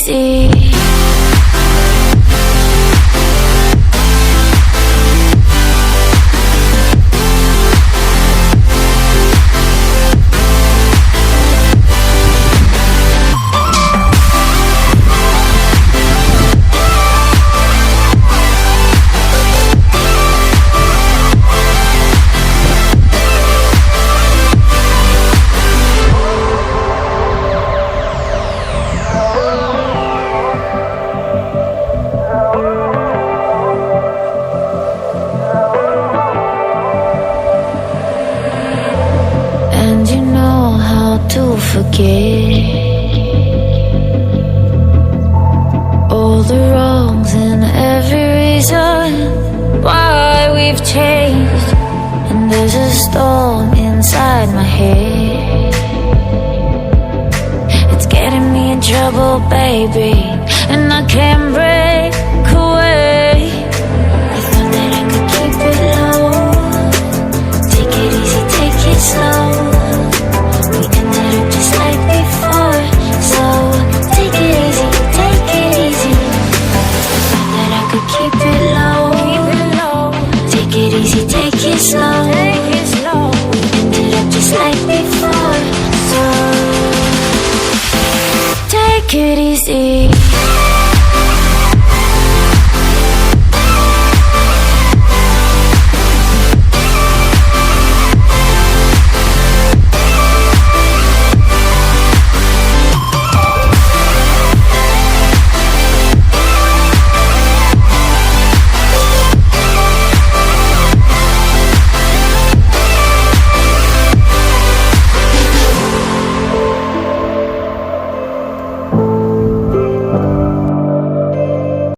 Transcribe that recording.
easy. To forget all the wrongs and every reason why we've changed. And there's a storm inside my head, it's getting me in trouble, baby, and I can't break away. I thought that I could keep it low, take it easy, take it slow. Just like before, so take it easy, take it easy. Thought that I could keep it low, take it easy, take it slow. We ended up just like before, so take it easy.